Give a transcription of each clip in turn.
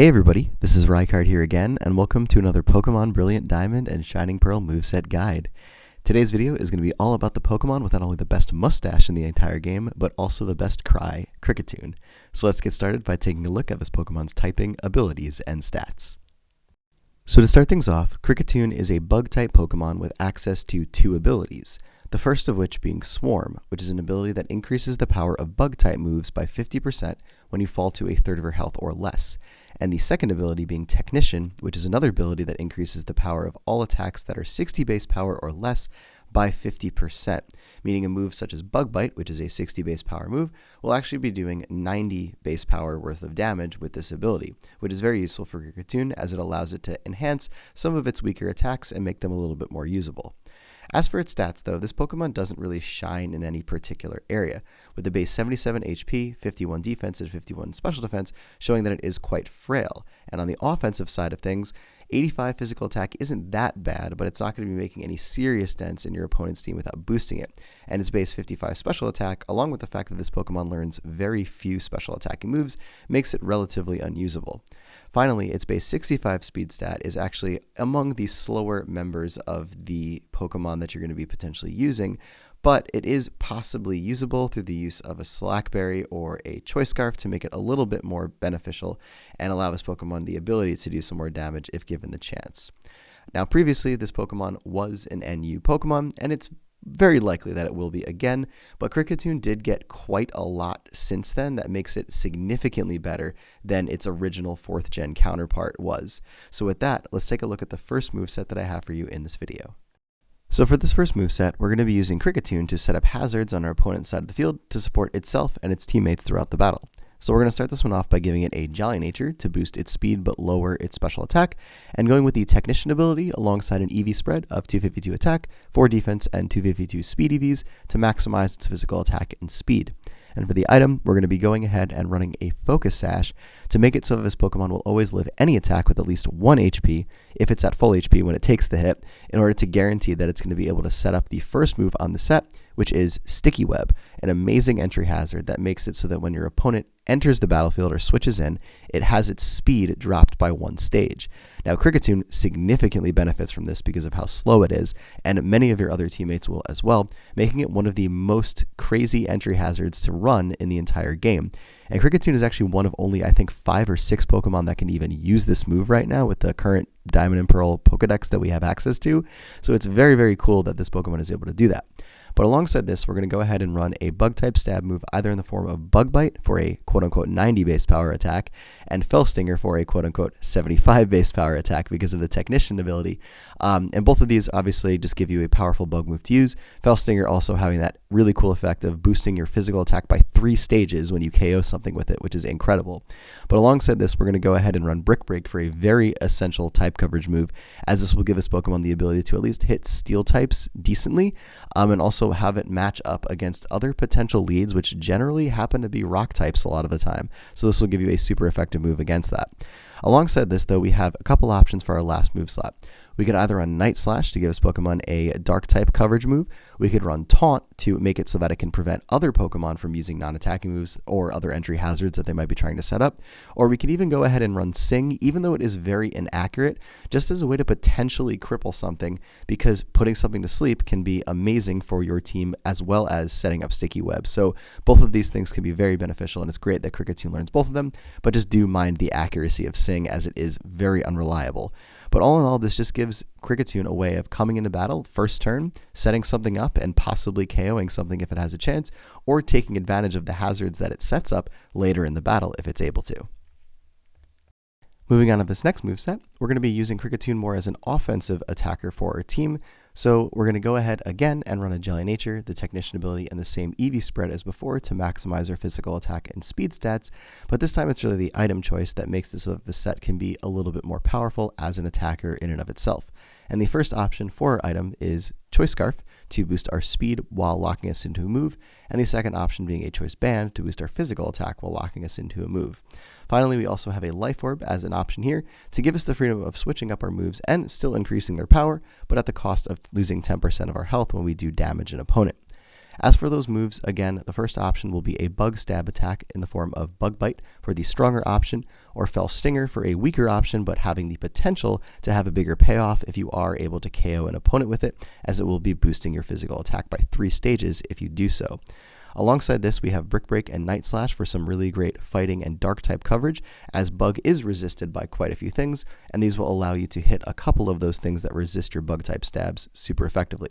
Hey everybody, this is Rykard here again, and welcome to another Pokemon Brilliant Diamond and Shining Pearl moveset guide. Today's video is going to be all about the Pokemon with not only the best mustache in the entire game, but also the best cry, Kricketune. So let's get started by taking a look at this Pokemon's typing, abilities, and stats. So to start things off, Kricketune is a bug-type Pokemon with access to two abilities. The first of which being Swarm, which is an ability that increases the power of bug-type moves by 50% when you fall to a third of your health or less. And the second ability being Technician, which is another ability that increases the power of all attacks that are 60 base power or less by 50%, meaning a move such as Bug Bite, which is a 60 base power move, will actually be doing 90 base power worth of damage with this ability, which is very useful for Kricketune as it allows it to enhance some of its weaker attacks and make them a little bit more usable. As for its stats though, this Pokemon doesn't really shine in any particular area, with the base 77 HP, 51 defense, and 51 special defense showing that it is quite frail. And on the offensive side of things, 85 physical attack isn't that bad, but it's not going to be making any serious dents in your opponent's team without boosting it. And its base 55 special attack, along with the fact that this Pokemon learns very few special attacking moves, makes it relatively unusable. Finally, its base 65 speed stat is actually among the slower members of the Pokemon that you're going to be potentially using, but it is possibly usable through the use of a Salac berry or a Choice Scarf to make it a little bit more beneficial and allow this Pokemon the ability to do some more damage if given the chance. Now, previously, this Pokemon was an NU Pokemon, and it's very likely that it will be again, but Kricketune did get quite a lot since then that makes it significantly better than its original 4th gen counterpart was. So with that, let's take a look at the first moveset that I have for you in this video. So for this first moveset, we're going to be using Kricketune to set up hazards on our opponent's side of the field to support itself and its teammates throughout the battle. So we're going to start this one off by giving it a Jolly Nature to boost its speed but lower its special attack, and going with the Technician ability alongside an EV spread of 252 attack, 4 defense, and 252 speed EVs to maximize its physical attack and speed. And for the item, we're going to be going ahead and running a Focus Sash to make it so that this Pokemon will always live any attack with at least 1 HP if it's at full HP when it takes the hit, in order to guarantee that it's going to be able to set up the first move on the set, which is Sticky Web, an amazing entry hazard that makes it so that when your opponent enters the battlefield or switches in, it has its speed dropped by 1 stage. Now, Kricketune significantly benefits from this because of how slow it is, and many of your other teammates will as well, making it one of the most crazy entry hazards to run in the entire game. And Kricketune is actually one of only, I think, 5 or 6 Pokemon that can even use this move right now with the current Diamond and Pearl Pokedex that we have access to. So it's very, very cool that this Pokemon is able to do that. But alongside this, we're going to go ahead and run a Bug-type stab move either in the form of Bug Bite for a quote-unquote 90 base power attack, and Fell Stinger for a quote-unquote 75 base power attack because of the Technician ability. And both of these obviously just give you a powerful bug move to use. Fell Stinger also having that really cool effect of boosting your physical attack by 3 stages when you KO something with it, which is incredible. But alongside this, we're going to go ahead and run Brick Break for a very essential type coverage move, as this will give this Pokemon the ability to at least hit Steel types decently, and also have it match up against other potential leads, which generally happen to be rock types a lot of the time. So this will give you a super effective move against that. Alongside this, though, we have a couple options for our last move slot. We could either run Night Slash to give this Pokemon a Dark type coverage move. We could run Taunt to make it so that it can prevent other Pokemon from using non-attacking moves or other entry hazards that they might be trying to set up. Or we could even go ahead and run Sing, even though it is very inaccurate, just as a way to potentially cripple something, because putting something to sleep can be amazing for your team as well as setting up Sticky Web. So both of these things can be very beneficial, and it's great that Kricketune learns both of them, but just do mind the accuracy of Sing, as it is very unreliable. But all in all, this just gives Kricketune a way of coming into battle first turn, setting something up, and possibly KOing something if it has a chance, or taking advantage of the hazards that it sets up later in the battle if it's able to. Moving on to this next moveset, we're going to be using Kricketune more as an offensive attacker for our team. So we're going to go ahead again and run a Jolly Nature, the Technician ability, and the same EV spread as before to maximize our physical attack and speed stats, but this time it's really the item choice that makes this so that the set can be a little bit more powerful as an attacker in and of itself. And the first option for our item is Choice Scarf to boost our speed while locking us into a move, and the second option being a Choice Band to boost our physical attack while locking us into a move. Finally, we also have a Life Orb as an option here to give us the freedom of switching up our moves and still increasing their power, but at the cost of losing 10% of our health when we do damage an opponent. As for those moves, again, the first option will be a bug stab attack in the form of Bug Bite for the stronger option, or Fell Stinger for a weaker option, but having the potential to have a bigger payoff if you are able to KO an opponent with it, as it will be boosting your physical attack by 3 stages if you do so. Alongside this, we have Brick Break and Night Slash for some really great fighting and dark type coverage, as Bug is resisted by quite a few things, and these will allow you to hit a couple of those things that resist your bug type stabs super effectively.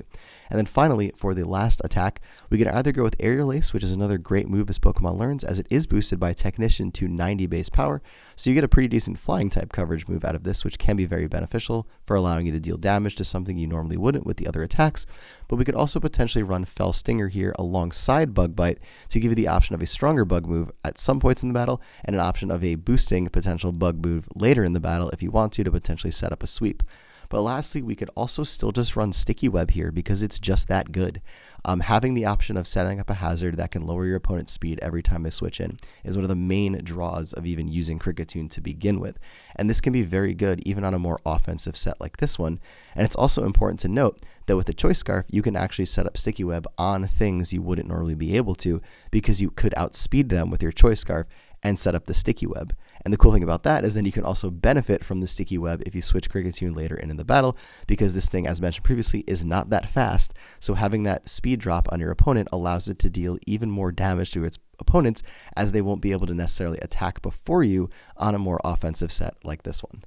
And then finally, for the last attack, we can either go with Aerial Ace, which is another great move as Pokemon learns, as it is boosted by Technician to 90 base power, so you get a pretty decent flying type coverage move out of this, which can be very beneficial for allowing you to deal damage to something you normally wouldn't with the other attacks. But we could also potentially run Fell Stinger here alongside Bug Bite to give you the option of a stronger bug move at some points in the battle, and an option of a boosting potential bug move later in the battle if you want to potentially set up a sweep. But lastly, we could also still just run Sticky Web here because it's just that good. Having the option of setting up a hazard that can lower your opponent's speed every time they switch in is one of the main draws of even using Kricketune to begin with. And this can be very good even on a more offensive set like this one. And it's also important to note that with the Choice Scarf, you can actually set up Sticky Web on things you wouldn't normally be able to, because you could outspeed them with your Choice Scarf and set up the Sticky Web. And the cool thing about that is then you can also benefit from the Sticky Web if you switch Kricketune later in the battle, because this thing, as mentioned previously, is not that fast, so having that speed drop on your opponent allows it to deal even more damage to its opponents, as they won't be able to necessarily attack before you on a more offensive set like this one.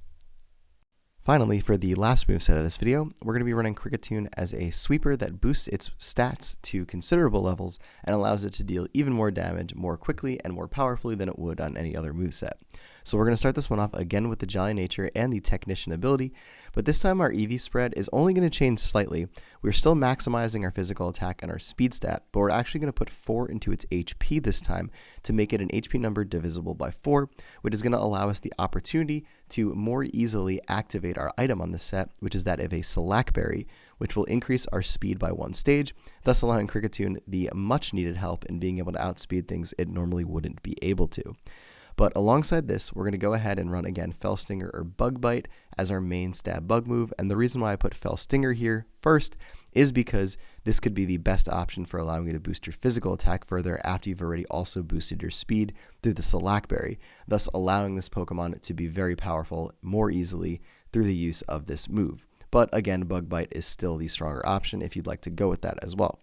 Finally, for the last moveset of this video, we're going to be running Kricketune as a sweeper that boosts its stats to considerable levels and allows it to deal even more damage more quickly and more powerfully than it would on any other moveset. So we're going to start this one off again with the Jolly Nature and the Technician ability, but this time our EV spread is only going to change slightly. We're still maximizing our physical attack and our speed stat, but we're actually going to put 4 into its HP this time to make it an HP number divisible by 4, which is going to allow us the opportunity to more easily activate our item on the set, which is that of a Salac Berry, which will increase our speed by 1 stage, thus allowing Kricketune the much needed help in being able to outspeed things it normally wouldn't be able to. But alongside this, we're going to go ahead and run again Fell Stinger or Bug Bite as our main stab bug move, and the reason why I put Fell Stinger here first is because this could be the best option for allowing you to boost your physical attack further after you've already also boosted your speed through the Salac Berry, thus allowing this Pokemon to be very powerful more easily through the use of this move. But again, Bug Bite is still the stronger option if you'd like to go with that as well.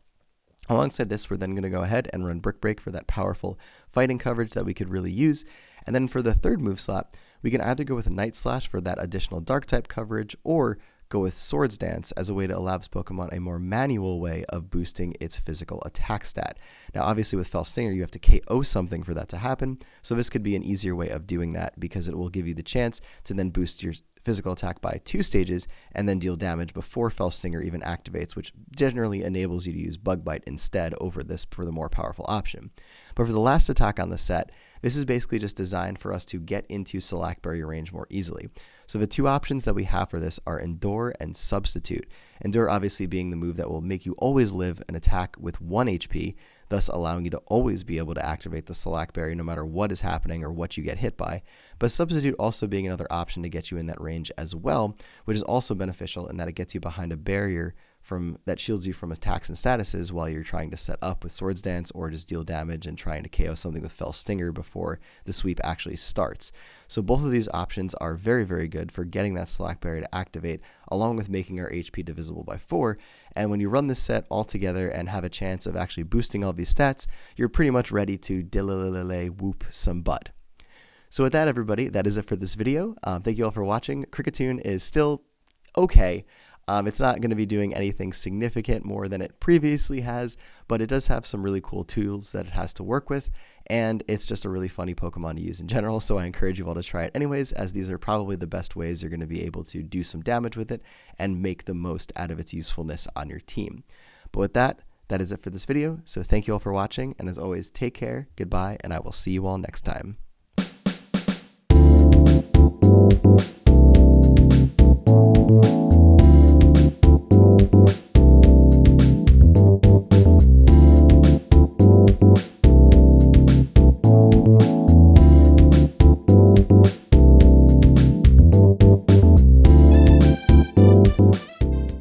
Alongside this, we're then going to go ahead and run Brick Break for that powerful fighting coverage that we could really use. And then for the third move slot, we can either go with Night Slash for that additional dark type coverage, or go with Swords Dance as a way to allow this Pokemon a more manual way of boosting its physical attack stat. Now obviously with Fell Stinger you have to KO something for that to happen, so this could be an easier way of doing that because it will give you the chance to then boost your physical attack by 2 stages and then deal damage before Fell Stinger even activates, which generally enables you to use Bug Bite instead over this for the more powerful option. But for the last attack on the set, this is basically just designed for us to get into Salac Berry range more easily. So the 2 options that we have for this are Endure and Substitute. Endure obviously being the move that will make you always live an attack with 1 HP, thus allowing you to always be able to activate the Salac Berry no matter what is happening or what you get hit by. But Substitute also being another option to get you in that range as well, which is also beneficial in that it gets you behind a barrier that shields you from attacks and statuses while you're trying to set up with Swords Dance or just deal damage and trying to KO something with Fell Stinger before the sweep actually starts. So both of these options are very, very good for getting that Salac Berry to activate, along with making our HP divisible by 4. And when you run this set all together and have a chance of actually boosting all these stats, you're pretty much ready to whoop some butt. So with that, everybody, that is it for this video. Thank you all for watching. Kricketune is still okay. It's not going to be doing anything significant more than it previously has, but it does have some really cool tools that it has to work with, and it's just a really funny Pokemon to use in general, so I encourage you all to try it anyways, as these are probably the best ways you're going to be able to do some damage with it and make the most out of its usefulness on your team. But with that, that is it for this video, so thank you all for watching, and as always, take care, goodbye, and I will see you all next time.